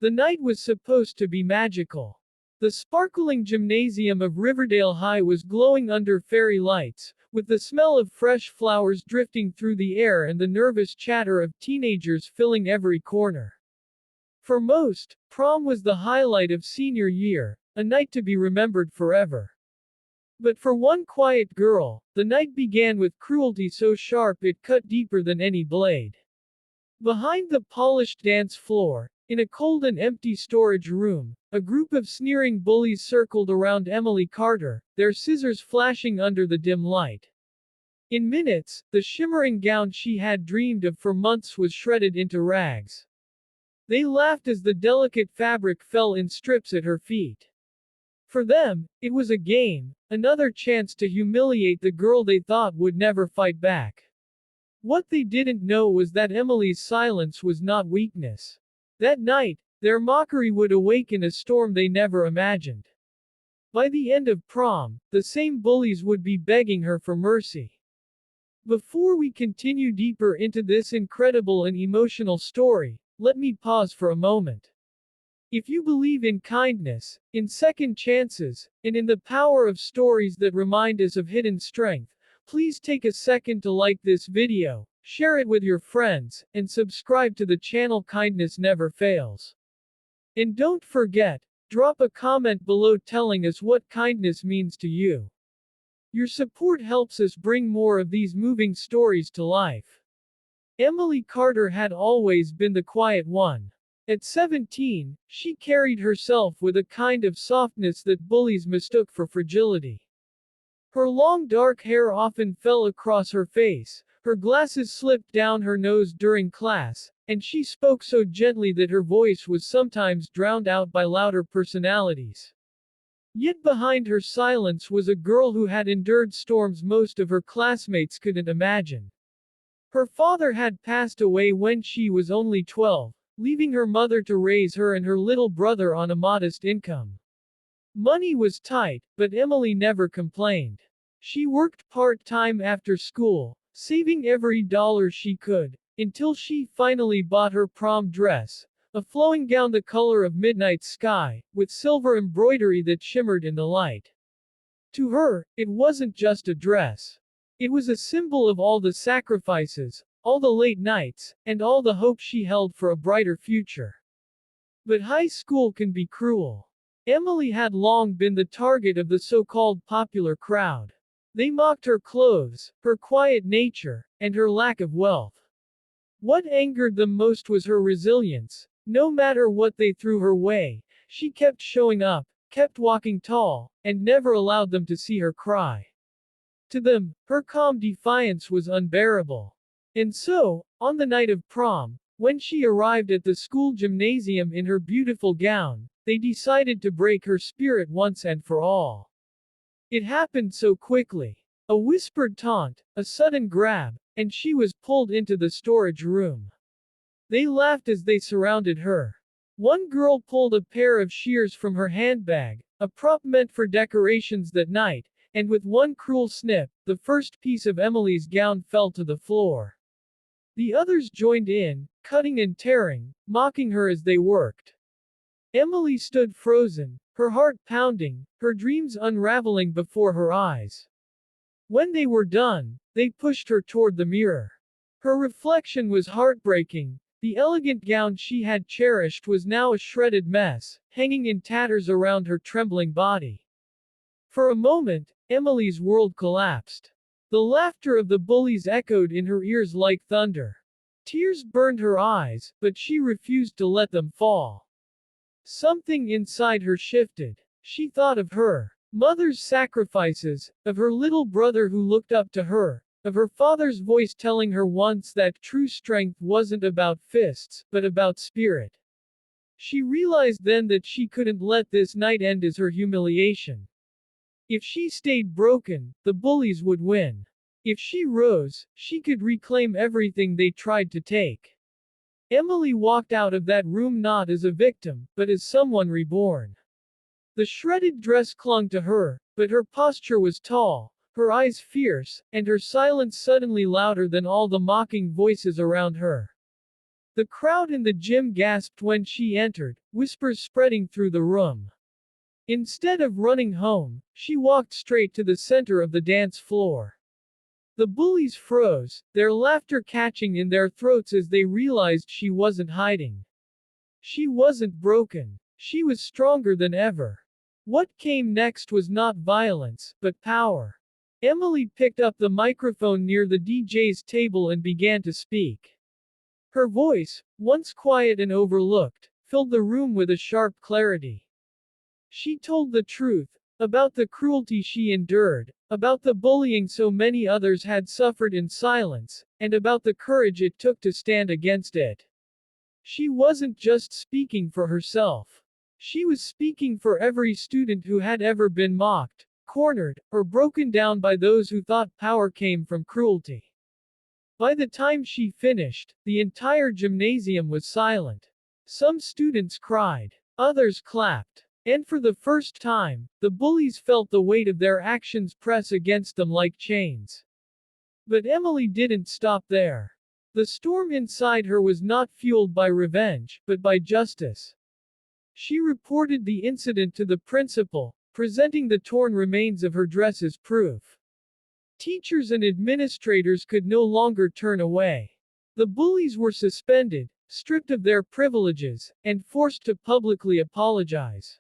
The night was supposed to be magical. The sparkling gymnasium of Riverdale High was glowing under fairy lights, with the smell of fresh flowers drifting through the air and the nervous chatter of teenagers filling every corner. For most, prom was the highlight of senior year, a night to be remembered forever. But for one quiet girl, the night began with cruelty so sharp it cut deeper than any blade. Behind the polished dance floor, in a cold and empty storage room, a group of sneering bullies circled around Emily Carter, their scissors flashing under the dim light. In minutes, the shimmering gown she had dreamed of for months was shredded into rags. They laughed as the delicate fabric fell in strips at her feet. For them, it was a game, another chance to humiliate the girl they thought would never fight back. What they didn't know was that Emily's silence was not weakness. That night, their mockery would awaken a storm they never imagined. By the end of prom, the same bullies would be begging her for mercy. Before we continue deeper into this incredible and emotional story, let me pause for a moment. If you believe in kindness, in second chances, and in the power of stories that remind us of hidden strength, please take a second to like this video, share it with your friends, and subscribe to the channel. Kindness never fails. And don't forget, drop a comment below telling us what kindness means to you. Your support helps us bring more of these moving stories to life. Emily Carter had always been the quiet one. At 17, she carried herself with a kind of softness that bullies mistook for fragility. Her long dark hair often fell across her face, her glasses slipped down her nose during class, and she spoke so gently that her voice was sometimes drowned out by louder personalities. Yet behind her silence was a girl who had endured storms most of her classmates couldn't imagine. Her father had passed away when she was only 12, leaving her mother to raise her and her little brother on a modest income. Money was tight, but Emily never complained. She worked part-time after school, saving every dollar she could, until she finally bought her prom dress, a flowing gown the color of midnight sky, with silver embroidery that shimmered in the light. To her, it wasn't just a dress. It was a symbol of all the sacrifices, all the late nights, and all the hope she held for a brighter future. But high school can be cruel. Emily had long been the target of the so-called popular crowd. They mocked her clothes, her quiet nature, and her lack of wealth. What angered them most was her resilience. No matter what they threw her way, she kept showing up, kept walking tall, and never allowed them to see her cry. To them, her calm defiance was unbearable. And so, on the night of prom, when she arrived at the school gymnasium in her beautiful gown, they decided to break her spirit once and for all. It happened so quickly. A whispered taunt, a sudden grab, and she was pulled into the storage room. They laughed as they surrounded her. One girl pulled a pair of shears from her handbag, a prop meant for decorations that night, and with one cruel snip, the first piece of Emily's gown fell to the floor. The others joined in, cutting and tearing, mocking her as they worked. Emily stood frozen, her heart pounding, her dreams unraveling before her eyes. When they were done, they pushed her toward the mirror. Her reflection was heartbreaking. The elegant gown she had cherished was now a shredded mess, hanging in tatters around her trembling body. For a moment, Emily's world collapsed. The laughter of the bullies echoed in her ears like thunder. Tears burned her eyes, but she refused to let them fall. Something inside her shifted. She thought of her mother's sacrifices, of her little brother who looked up to her, of her father's voice telling her once that true strength wasn't about fists, but about spirit. She realized then that she couldn't let this night end as her humiliation. If she stayed broken, the bullies would win. If she rose, she could reclaim everything they tried to take. Emily walked out of that room not as a victim, but as someone reborn. The shredded dress clung to her, but her posture was tall, her eyes fierce, and her silence suddenly louder than all the mocking voices around her. The crowd in the gym gasped when she entered, whispers spreading through the room. Instead of running home, she walked straight to the center of the dance floor. The bullies froze, their laughter catching in their throats as they realized she wasn't hiding. She wasn't broken. She was stronger than ever. What came next was not violence, but power. Emily picked up the microphone near the DJ's table and began to speak. Her voice, once quiet and overlooked, filled the room with a sharp clarity. She told the truth, about the cruelty she endured, about the bullying so many others had suffered in silence, and about the courage it took to stand against it. She wasn't just speaking for herself. She was speaking for every student who had ever been mocked, cornered, or broken down by those who thought power came from cruelty. By the time she finished, the entire gymnasium was silent. Some students cried. Others clapped. And for the first time, the bullies felt the weight of their actions press against them like chains. But Emily didn't stop there. The storm inside her was not fueled by revenge, but by justice. She reported the incident to the principal, presenting the torn remains of her dress as proof. Teachers and administrators could no longer turn away. The bullies were suspended, stripped of their privileges, and forced to publicly apologize.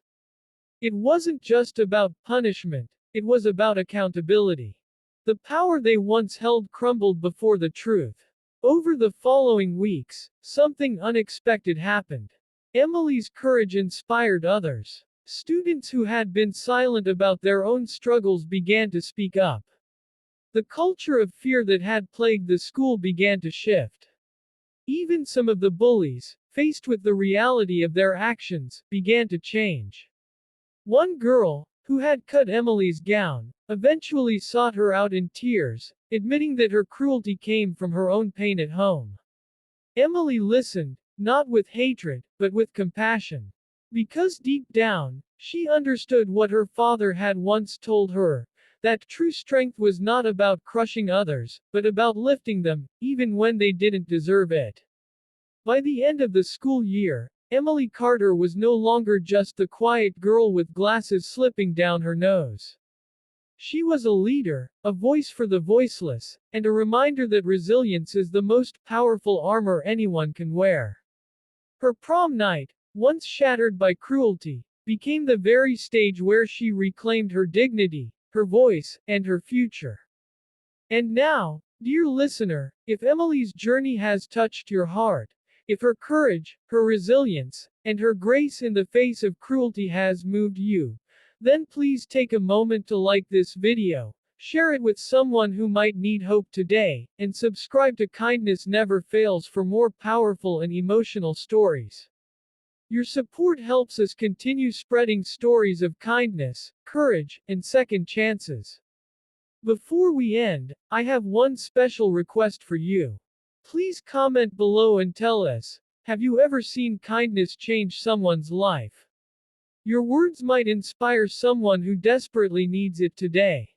It wasn't just about punishment, it was about accountability. The power they once held crumbled before the truth. Over the following weeks, something unexpected happened. Emily's courage inspired others. Students who had been silent about their own struggles began to speak up. The culture of fear that had plagued the school began to shift. Even some of the bullies, faced with the reality of their actions, began to change. One girl, who had cut Emily's gown, eventually sought her out in tears, admitting that her cruelty came from her own pain at home. Emily listened, not with hatred, but with compassion. Because deep down, she understood what her father had once told her, that true strength was not about crushing others, but about lifting them, even when they didn't deserve it. By the end of the school year, Emily Carter was no longer just the quiet girl with glasses slipping down her nose. She was a leader, a voice for the voiceless, and a reminder that resilience is the most powerful armor anyone can wear. Her prom night, once shattered by cruelty, became the very stage where she reclaimed her dignity, her voice, and her future. And now, dear listener, if Emily's journey has touched your heart, if her courage, her resilience, and her grace in the face of cruelty has moved you, then please take a moment to like this video, share it with someone who might need hope today, and subscribe to Kindness Never Fails for more powerful and emotional stories. Your support helps us continue spreading stories of kindness, courage, and second chances. Before we end, I have one special request for you. Please comment below and tell us, have you ever seen kindness change someone's life? Your words might inspire someone who desperately needs it today.